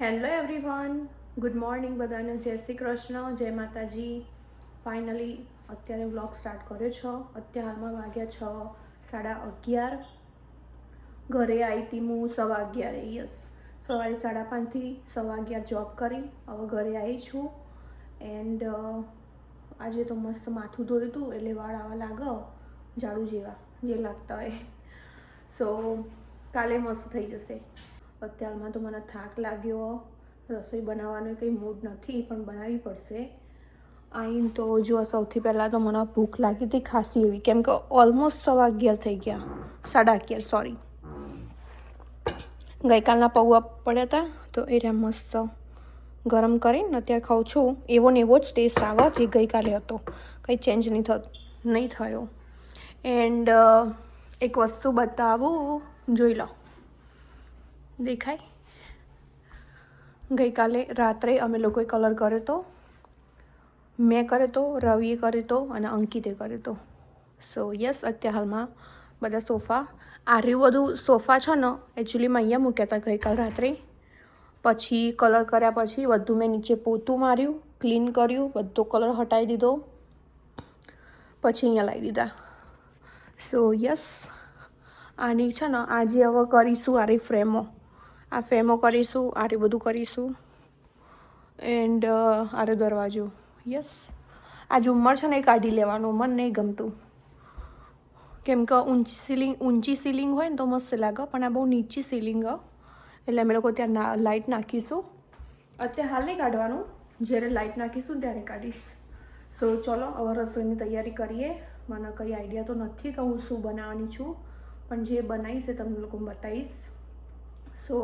Hello everyone, good morning બધાને. જય શ્રી કૃષ્ણ, જય માતાજી. ફાઇનલી અત્યારે વ્લોગ સ્ટાર્ટ કર્યો છો. અત્યારે હાલમાં વાગ્યા 6:11. ઘરે આવી હતી હું 11:15. યસ, સવારે 5:30થી 11:15 જોબ કરી. હવે ઘરે આવી છું. એન્ડ આજે તો મસ્ત માથું ધોયું હતું એટલે વાળ આવા લાગે ઝાડુ જેવા જે લાગતા હોય. સો કાલે મસ્ત થઈ જશે. અત્યારમાં તો મને થાક લાગ્યો. રસોઈ બનાવવાનો કંઈ મૂડ નથી પણ બનાવવી પડશે. આઈન તો જો સૌથી પહેલાં તો મને ભૂખ લાગી હતી ખાસી એવી, કેમ કે ઓલમોસ્ટ 11:15 થઈ ગયા. 11:30 સોરી. ગઈકાલના પૌવા પડ્યા હતા તો એ રહ્યા મસ્ત ગરમ કરીને અત્યારે ખાઉં છું. એવો ને એવો જ ટેસ્ટ આવે જે ગઈકાલે હતો, કંઈ ચેન્જ નહીં થયો. એન્ડ એક વસ્તુ બતાવું, જોઈ લો. દેખાય? ગઈકાલે રાત્રે અમે લોકોએ કલર કર્યો હતો. મેં કર્યો હતો, રવિએ કર્યો હતો અને અંકિતે કર્યો હતો. સો યસ, અત્યારે હાલમાં બધા સોફા આર્યું બધું સોફા છે ને એકચ્યુઅલીમાં અહીંયા મૂક્યા હતા ગઈકાલ રાત્રે. પછી કલર કર્યા પછી બધું મેં નીચે પોતું માર્યું, ક્લીન કર્યું, બધો કલર હટાવી દીધો, પછી અહીંયા લાવી દીધા. સો યસ, આની છે ને આજે હવે કરીશું આરી ફ્રેમો. આ ફ્રેમો કરીશું, આરે બધું કરીશું. એન્ડ આરે દરવાજો. યસ, આ ઝુમ્મર છે ને એ કાઢી લેવાનું, મને નહીં ગમતું. કેમ કે ઊંચી સીલિંગ હોય ને તો મસ્ત લાગે, પણ આ બહુ નીચી સીલિંગ એટલે અમે લોકો ત્યાં લાઇટ નાખીશું. અત્યારે હાલ નહીં કાઢવાનું, જ્યારે લાઇટ નાખીશું ત્યારે કાઢીશ. સો ચલો હવે રસોઈની તૈયારી કરીએ. મને કંઈ આઈડિયા તો નથી કે હું શું બનાવવાની છું, પણ જે બનાવીશ એ તમને લોકો બતાવીશ. સો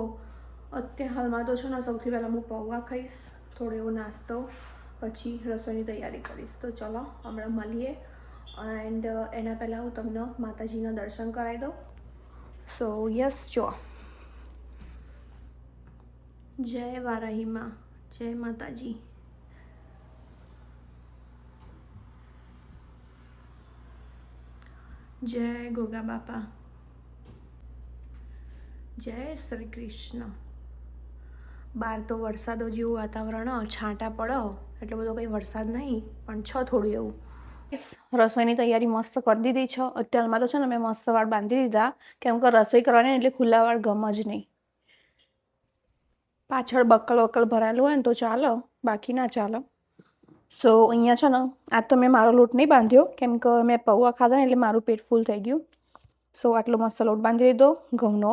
અત્યારે હાલમાં તો છે ને સૌથી પહેલાં હું પૌવા ખાઈશ, થોડો એવો નાસ્તો, પછી રસોઈની તૈયારી કરીશ. તો ચલો હમણાં મળીએ. એન્ડ એના પહેલાં હું તમને માતાજીના દર્શન કરાવી દઉં. સો યસ, જો જય વારાહીમાં, જય માતાજી. જય ગોગા બાપા, જય શ્રી કૃષ્ણ. બહાર તો વરસાદો જેવું વાતાવરણ, છાંટા પડો એટલો બધો કંઈ વરસાદ નહીં, પણ છે થોડું એવું. રસોઈની તૈયારી મસ્ત કરી દીધી છે. અત્યારમાં તો છે ને મેં મસ્ત વાળ બાંધી દીધા, કેમ કે રસોઈ કરવાની એટલે ખુલ્લા વાળ ગમે જ નહીં. પાછળ બક્કલ ભરાયેલું હોય ને તો ચાલો, બાકી ના ચાલો. સો અહીંયા છે ને આજ તો મેં મારો લોટ નહીં બાંધ્યો, કેમ કે મેં પૌવા ખાધા ને એટલે મારું પેટ ફૂલ થઈ ગયું. સો આટલો મસ્ત લોટ બાંધી દીધો ઘઉંનો.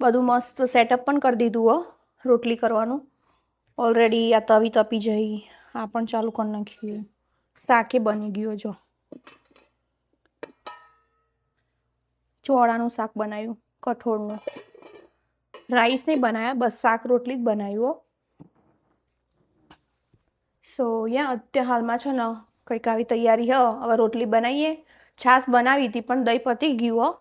બધું મસ્ત સેટઅપ પણ કરી દીધું રોટલી કરવાનું. ઓલરેડી આ તવી તપી જઈ, આ પણ ચાલુ કરી નાખ્યું. શાકે બની ગયો, જો ચોળાનું શાક બનાવ્યું, કઠોળનું. રાઈસ નહીં બનાવ્યા, બસ શાક રોટલી જ બનાવ્યું. સો યા અત્યારે હાલમાં છે ને કંઈક આવી તૈયારી હવે રોટલી બનાવીએ. છાશ બનાવી હતી પણ દહીં પતી ગયું.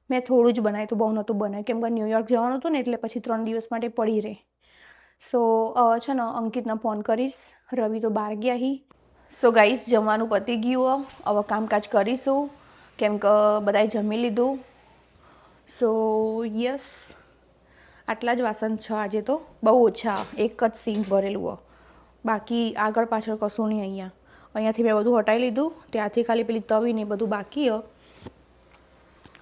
મેં થોડું જ બનાવ્યું હતું, બહુ નહોતું બનાવ્યું, કેમ કે ન્યૂયોર્ક જવાનું હતું ને એટલે પછી 3 દિવસ માટે પડી રહે. સો છે ને અંકિતને ફોન કરીશ, રવિ તો બહાર ગયા હી. સો ગાઈસ, જમવાનું પતી ગયું. હવે કામકાજ કરીશું, કેમ કે બધાએ જમી લીધું. સો યસ, આટલા જ વાસણ છે આજે તો, બહુ ઓછા, એક જ સિંક ભરેલું બાકી આગળ પાછળ કશું નહીં. અહીંયાથી મેં બધું હટાવી લીધું, ત્યાંથી ખાલી પેલી તવી ને બધું બાકી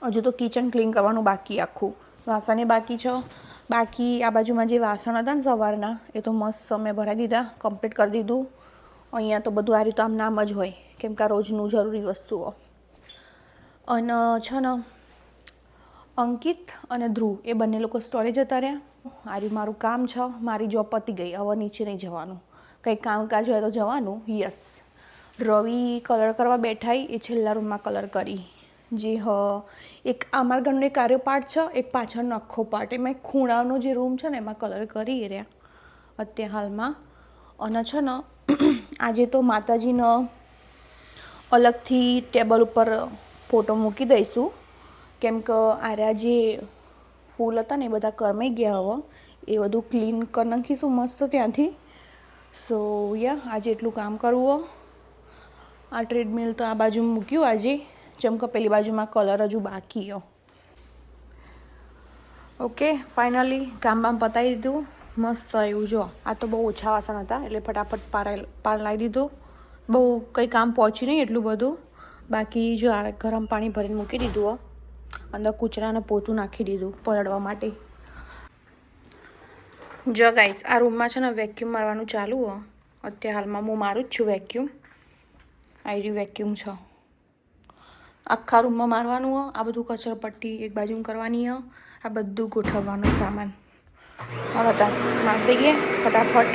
હજુ તો કિચન ક્લીન કરવાનું બાકી, આખું વાસણે બાકી છે. બાકી આ બાજુમાં જે વાસણ હતા ને સવારના એ તો મસ્ત મેં ભરાઈ દીધા, કમ્પ્લીટ કરી દીધું. અહીંયા તો બધું આ રીતે આમ નામ જ હોય, કેમ કે આ રોજનું જરૂરી વસ્તુઓ. અને છે ને અંકિત અને ધ્રુવ એ બંને લોકો સ્ટોરે જતા રહ્યા. આર્યું મારું કામ છે, મારી જોબ પતી ગઈ, હવે નીચે નહીં જવાનું, કંઈક કામકાજ હોય તો જવાનું. યસ, રવિ કલર કરવા બેઠા, એ છેલ્લા રૂમમાં કલર કરી. જે એક અમારા ઘરનો એક આર્યો પાર્ટ છે, એક પાછળનો આખો પાર્ટ, એમાં એક ખૂણાનો જે રૂમ છે ને એમાં કલર કરી રહ્યા અત્યારે હાલમાં. અને છે ને આજે તો માતાજીનો અલગથી ટેબલ ઉપર ફોટો મૂકી દઈશું, કેમ કે આર્યા જે ફૂલ હતા ને એ બધા કરમાઈ ગયા. હવે એ બધું ક્લીન કરી નાખીશું મસ્ત ત્યાંથી. સો યા આજે એટલું કામ કરવું. આ ટ્રેડમિલ તો આ બાજુ મૂક્યું આજે, જેમ કે પેલી બાજુમાં કલર હજુ બાકી ઓકે, ફાઇનલી કામ બામ પતાવી દીધું. મસ્ત એવું જો, આ તો બહુ ઓછા વાસણ હતા એટલે ફટાફટ પાર લાવી દીધું. બહુ કંઈ કામ પહોંચ્યું નહીં એટલું બધું. બાકી જો આ ગરમ પાણી ભરીને મૂકી દીધું. અંદર કૂચરાને પોતું નાખી દીધું પલળવા માટે. જો ગાઈસ, આ રૂમમાં છે ને વેક્યુમ મારવાનું ચાલુ હો. અત્યારે હાલમાં હું મારું જ છું વેક્યુમ. આ રહ્યું વેક્યુમ છે. આખા રૂમમાં મારવાનું હો. આ બધું કચરપટ્ટી એક બાજુ કરવાની હો. આ બધું ગોઠવવાનું સામાન હવે તા મારી દઈએ ફટાફટ.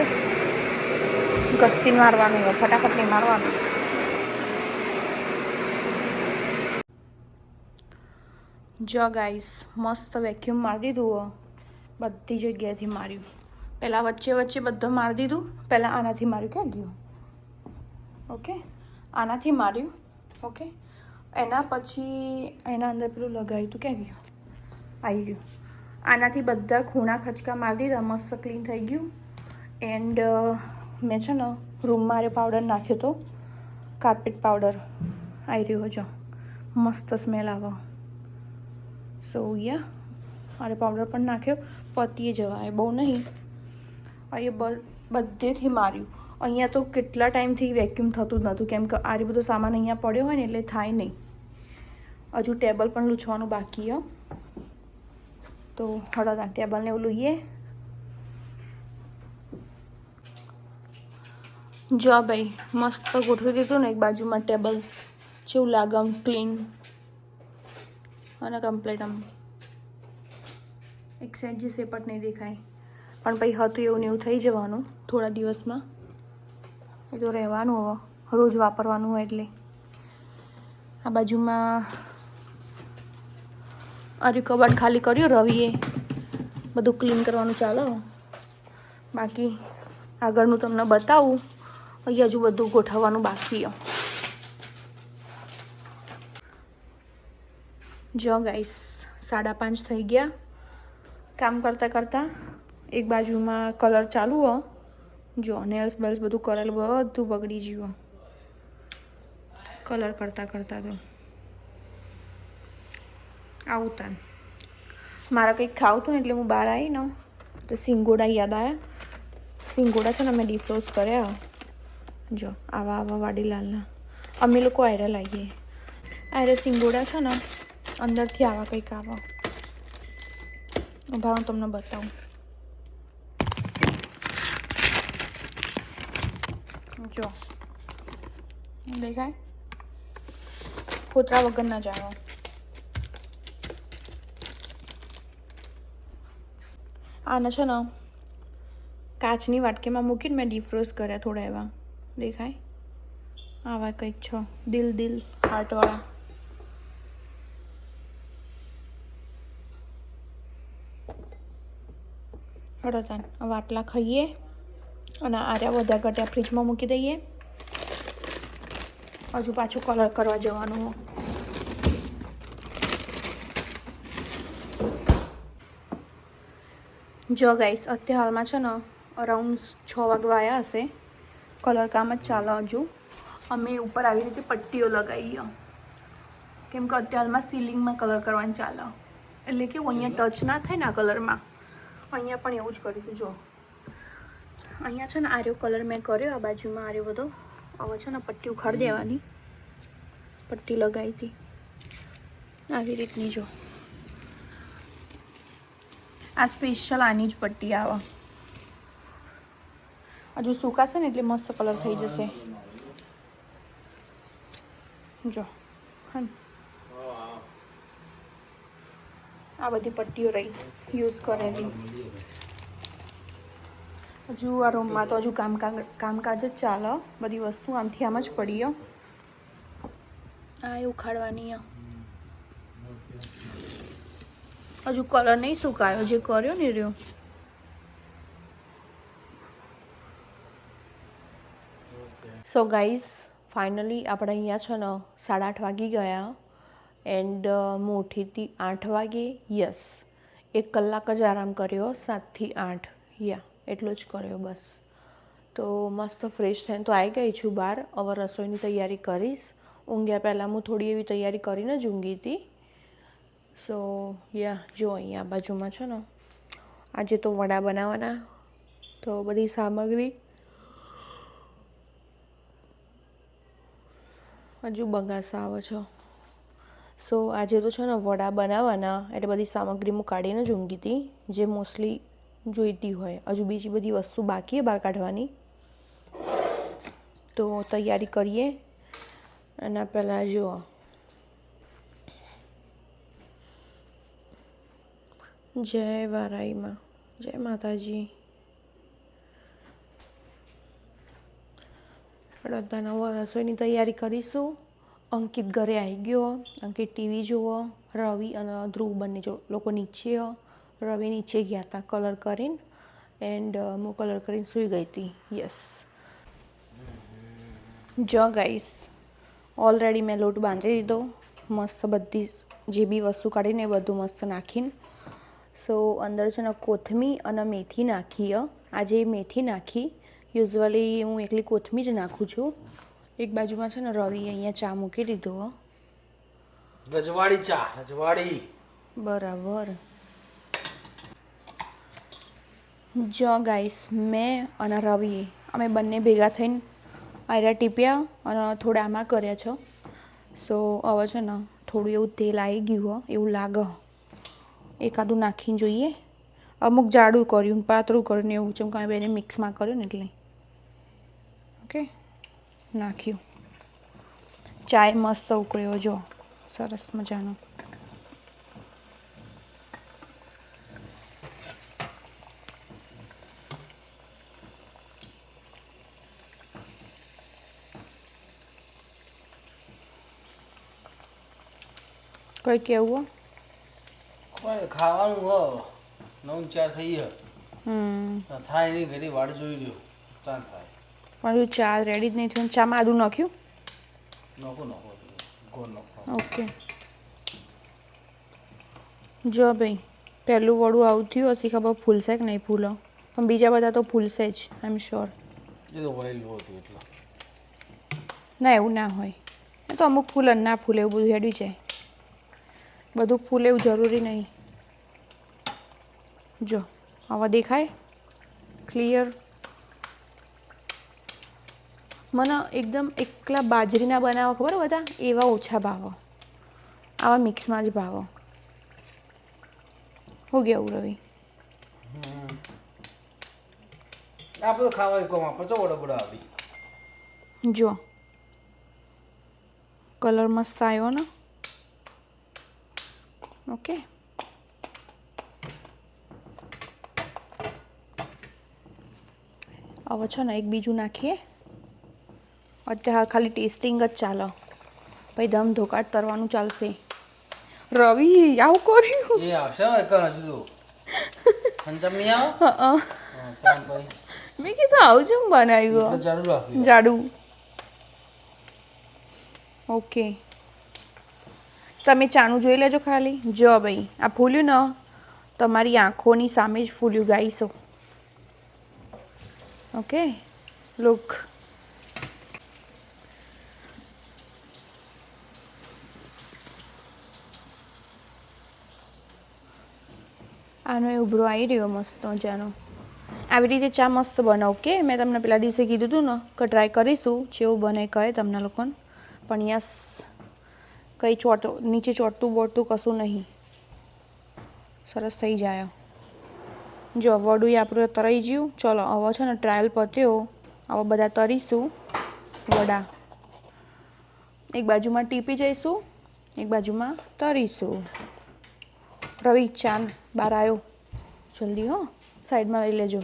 ઘસીને મારવાનું હોય, ફટાફટ નહીં મારવાનું. જો ગાઈસ, મસ્ત વેક્યુમ મારી દીધું હો. બધી જગ્યાએથી માર્યું. પહેલાં વચ્ચે બધું મારી દીધું. પહેલાં આનાથી માર્યું, ક્યાં ગયું? ઓકે, આનાથી માર્યું. ઓકે, એના પછી એના અંદર પેલું લગાવ્યું હતું, ક્યાં ગયું? આવી ગયું. આનાથી બધા ખૂણા ખચકા મારી દીધા. મસ્ત ક્લીન થઈ ગયું. એન્ડ મેં છે ને રૂમમાં આરે પાવડર નાખ્યો હતો, કાર્પેટ પાવડર. આવી રહ્યો જો, મસ્ત સ્મેલ આવે. સો યા, આરે પાવડર પણ નાખ્યો. પતીએ જવાય, બહુ નહીં. અહીંયા બધેથી માર્યું. અહીંયા તો કેટલા ટાઈમથી વેક્યુમ થતું જ નહોતું, કેમ કે આરે બધો સામાન અહીંયા પડ્યો હોય ને એટલે થાય નહીં. હજુ ટેબલ પણ લૂછવાનું બાકી હો. તો હળદા ટેબલને એવું લઈએ. જો ભાઈ, મસ્ત ગોઠવી દીધું ને એક બાજુમાં ટેબલ. જેવું લાગે આમ ક્લીન અને કમ્પ્લીટ. આમ એક સાઈડ જે સેપટ નહીં દેખાય, પણ પછી હતું એવું ને એવું થઈ જવાનું થોડા દિવસમાં. એ તો રહેવાનું હવે, રોજ વાપરવાનું હોય એટલે. આ બાજુમાં અરે કબાટ ખાલી કર્યું રવિએ, બધું ક્લીન કરવાનું ચાલો. બાકી આગળનું તમને બતાવું. અહીંયા હજુ બધું ગોઠવવાનું બાકી છે. જો ગાઈસ, 5:30 થઈ ગયા. કામ કરતાં એક બાજુમાં કલર ચાલુ હો. જો નેલ્સ બેલ્સ બધું કરેલું, બધું બગડી ગયું કલર કરતાં તો આવું તાન. મારે કંઈક ખાવું હતું ને એટલે હું બહાર આવી ને તો સિંગોડા યાદ આવ્યા. સિંગોડા છે ને અમે ડીફ્રોસ્ટ કર્યા. જો આવા વાડીલાલના અમે લોકો આયરા લાવીએ. આયરા સિંગોડા છે ને અંદરથી આવા કંઈક આવા. ભાવ તમને બતાવું. જો દેખાય, ફોતરા વગરના જ આવા. આને છે ને કાચની વાટકીમાં મૂકીને મેં ડીફ્રોસ્ટ કર્યા થોડા. એવા દેખાય, આવા કંઈક છો દિલ હાર્ટવાળા. હળોતાન હવે આટલા ખાઈએ અને આર્યા બધા ઘટ્યા ફ્રીજમાં મૂકી દઈએ. હજુ પાછું કલર કરવા જવાનું હો. જો ગાઈસ, અત્યારે હાલમાં છે ને અરાઉન્ડ 6 વાગવા આવ્યા હશે. કલર કામ જ ચાલે હજુ. અમે ઉપર આવી રીતે પટ્ટીઓ લગાવીએ, કેમ કે અત્યારે હાલમાં સીલિંગમાં કલર કરવાનું ચાલે. એટલે કેવું અહીંયા ટચ ના થાય ને આ કલરમાં. અહીંયા પણ એવું જ કર્યું હતું. જો અહીંયા છે ને આર્યો કલર મેં કર્યો. આ બાજુમાં આર્યો બધો. હવે છે ને પટ્ટી ઉખાડી દેવાની. પટ્ટી લગાવી હતી આવી રીતની. જો આ સ્પેશિયલ આની જ પટ્ટી આવે. હજુ સુકાશે ને એટલે મસ્ત કલર થઈ જશે. જો હા, આ બધી પટ્ટીઓ રહી યુઝ કરેલી. હજુ આ રૂમમાં તો હજુ કામકાજ જ ચાલે. બધી વસ્તુ આમથી આમ જ પડી. આ એ ઉખાડવાની. હજુ કલર નહીં સુકાયો, જે કર્યો ને રહ્યો. સો ગાઈઝ, ફાઇનલી આપણે અહીંયા છે ને 8:30 વાગી ગયા. એન્ડ હું ઉઠી હતી 8 વાગે. યસ, 1 કલાક જ આરામ કર્યો. 7 થી 8 યા એટલો જ કર્યો બસ. તો મસ્ત ફ્રેશ થઈને તો આવી ગઈ છું બહાર. હવે રસોઈની તૈયારી કરીશ. ઊંઘ્યા પહેલાં હું થોડી એવી તૈયારી કરીને જ ઊંઘી હતી. સો યા જો અહીંયા બાજુમાં છે ને આજે તો વડા બનાવવાના, તો બધી સામગ્રી હજુ બગાસા આવે છે. સો આજે તો છે ને વડા બનાવવાના, એટલે બધી સામગ્રી હું કાઢીને જ ઊંઘી હતી, જે મોસ્ટલી જોઈતી હોય. હજુ બીજી બધી વસ્તુ બાકી બહાર કાઢવાની, તો તૈયારી કરીએ. એના પહેલાં જુઓ, જય વારાઈમાં, જય માતાજી. અત્યારે રસોઈની તૈયારી કરીશું. અંકિત ઘરે આવી ગયો, અંકિત ટીવી જુઓ, રવિ અને ધ્રુવ બંને લોકો નીચે. રવિ નીચે ગયા હતા કલર કરીને, એન્ડ હું કલર કરીને સૂઈ ગઈ હતી. યસ જો ગાઈસ, ઓલરેડી મેં લોટ બાંધી દીધો મસ્ત, બધી જે બી વસ્તુ કાઢીને એ બધું મસ્ત નાખીને. સો અંદર છે ને કોથમીર અને મેથી નાખી. આજે મેથી નાખી. યુઝ્યુઅલી હું એકલી કોથમીર જ નાખું છું. એક બાજુમાં છે ને રવિ અહીંયા ચા મૂકી દીધો. રજવાડી ચા, રજવાડી. બરાબર. જો ગાઈસ, મેં અને રવિ અમે બંને ભેગા થઈને આયરા ટીપ્યા અને થોડા આમાં કર્યા છો. સો હવે છે ને થોડું એવું તેલ આવી ગયું એવું લાગે, એકાદું નાખીને જોઈએ. અમુક જાડું કર્યું, પાતળું કર્યું ને એવું ચમકાવી બેને મિક્સમાં કર્યું ને એટલે ઓકે નાખ્યું. ચાય મસ્ત ઉકળ્યો, જો સરસ મજાનો. કઈ કેવું ખાવાનું હો 9:04 થઈ ગયો. થાય નહીં, ઘડી વાડ જોઈ લ્યો, ચાલ થાય. પણ ચા રેડી જ નહીં થયું. ચામાં આદું નાખ્યું? નોખો નોખો ગોળ નોખો. ઓકે. જો ભાઈ, પહેલું વડું આવું થયું હશે, ખબર ફૂલશે કે નહીં ફૂલો, પણ બીજા બધા તો ફૂલશે જ, આઈ એમ શ્યોર. એ તો વળેલું હતું એટલે. ના એવું ના હોય, એ તો અમુક ફૂલ ના ફૂલે, એવું બધું હેડ્યું છે. બધું ફૂલે એવું જરૂરી નહીં. જો આવા દેખાય ક્લિયર. મને એકદમ એકલા બાજરીના બનાવો ખબર બધા, એવા ઓછા ભાવો, આવા મિક્સમાં જ ભાવો. હો ગયા રવિ? આપણે ખાવા કોમ આપણે ચો વડા બડા આવી. જો કલર મસ્ત આવ્યો ને. ઓકે, હવે છે ને એક બીજું નાખીએ. અત્યારે ખાલી ટેસ્ટિંગ જ ચાલો, પછી ધમ ધોકાટ તરવાનું ચાલશે. રવિ આવું કર્યું? એ આવશે ને કણ હજુ તો પંચમ નહીં આવો. હા ભાઈ, મેં કીધું આવું જેમ બનાવ્યું જાડું રાખ્યું, જાડું. ઓકે, તમે ચાનું જોઈ લેજો ખાલી. જો ભાઈ, આ ફૂલ્યું ને તમારી આંખોની સામે જ ફૂલ્યું ગાઈસો. Okay, look. આનો એ ઉભરો આવી રહ્યો મસ્ત મજાનો. આવી રીતે ચા મસ્ત બનાવો. ઓકે, મેં તમને પેલા દિવસે કીધું હતું ને કે ટ્રાય કરીશું જેવું બને કહે તમને લોકોને. પણ યસ, કંઈ નીચે ચોટતું બોટતું કશું નહીં, સરસ થઈ જાય. જો વડું આપણું તરાઈ ગયું. ચલો હવે છે ને ટ્રાયલ પત્યો, હવે બધા તરીશું વડા. એક બાજુમાં ટીપી જઈશું, એક બાજુમાં તરીશું. રવિ ચાંદ બહાર આવ્યો, જલ્દી હો, સાઈડમાં લઈ લેજો.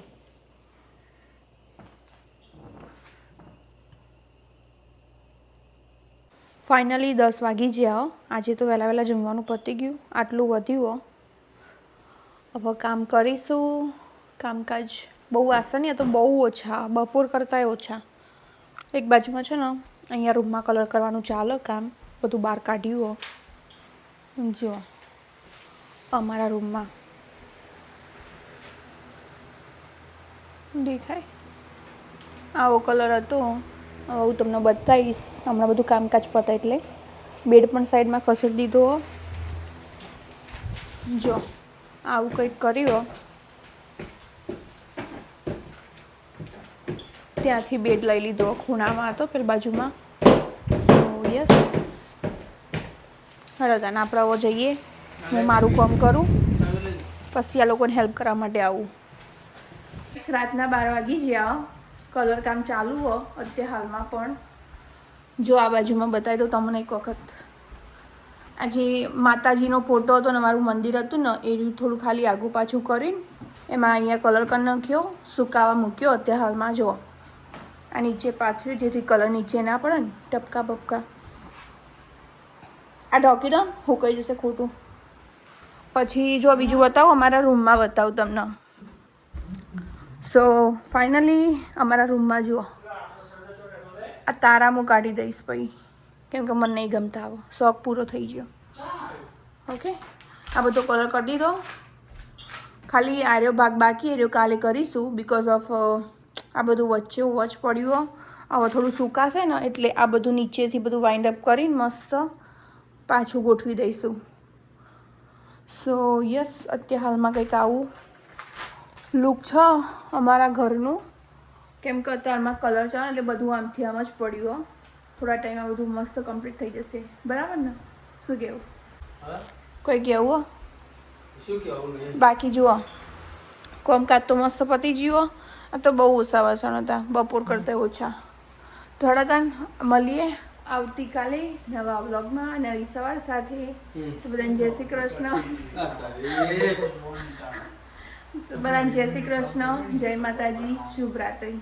ફાઇનલી 10 વાગી ગયા. આજે તો વહેલા વહેલા જમવાનું પતી ગયું, આટલું વધ્યું. હવે કામ કરીશું. કામકાજ બહુ આસન તો બહુ ઓછા, બપોર કરતાંય ઓછા. એક બાજુમાં છે ને અહીંયા રૂમમાં કલર કરવાનું ચાલે કામ, બધું બહાર કાઢ્યું. જો અમારા રૂમમાં દેખાય આવો કલર હતો. હવે હું તમને બતાવીશ હમણાં બધું કામકાજ પતાય એટલે. બેડ પણ સાઈડમાં ખસેડી દીધો. જો આવું કંઈક કર્યું ત્યાંથી બેડ લઈ લીધો ખૂણામાં હતો પેલી બાજુમાં. સો યસ હેડો તાને આપણે હવે જઈએ. હું મારું કામ કરું પછી આ લોકોને હેલ્પ કરવા માટે આવું. રાતના 12 વાગી ગયા. કલર કામ ચાલુ હો અત્યારે હાલમાં. પણ જો આ બાજુમાં બતાવી દઉં તમને એક વખત. આ જે માતાજીનો ફોટો હતો ને મારું મંદિર હતું ને એ થોડું ખાલી આગું પાછું કરીને એમાં અહીંયા કલર કરી નાખ્યો, સુકાવા મૂક્યો. અત્યારે હાલમાં જો આ નીચે પાથર્યું જેથી કલર નીચે ના પડે ને ટપકા બપકા. આ ઢોકી દો હુકાઈ જશે ખોટું. પછી જો બીજું બતાવું, અમારા રૂમમાં બતાવું તમને. સો ફાઇનલી અમારા રૂમમાં જુઓ આ તારા હું કાઢી દઈશ પછી, કેમ કે મને નહીં ગમતા આવો. શોખ પૂરો થઈ ગયો. ઓકે આ બધો કલર કરી દીધો. ખાલી આર્યો ભાગ બાકી એર્યો કાલે કરીશું બિકોઝ ઓફ આ બધું વચ્ચે વચ પડ્યું. હવે થોડું સુકાશે ને એટલે આ બધું નીચેથી બધું વાઇન્ડ અપ કરીને મસ્ત પાછું ગોઠવી દઈશું. સો યસ અત્યારે હાલમાં કંઈક આવું લુક છે અમારા ઘરનું. કેમ કે અત્યારમાં કલર છે એટલે બધું આમથી આમ જ પડ્યું. થોડા ટાઈમમાં બધું મસ્ત કમ્પ્લીટ થઈ જશે. બરાબર ને? શું કહેવું? કોઈ કહેવું? બાકી જુઓ કોમકાજ તો મસ્ત પતી ગયો. આ તો બહુ ઓછા વાસણ હતા, બપોર કરતાં ઓછા. થોડા મળીએ આવતીકાલે નવા વ્લોગમાં નવી સવાર સાથે. તો બધાને જય શ્રી કૃષ્ણ. બધાને જય શ્રી કૃષ્ણ, જય માતાજી, શુભ રાત્રિ.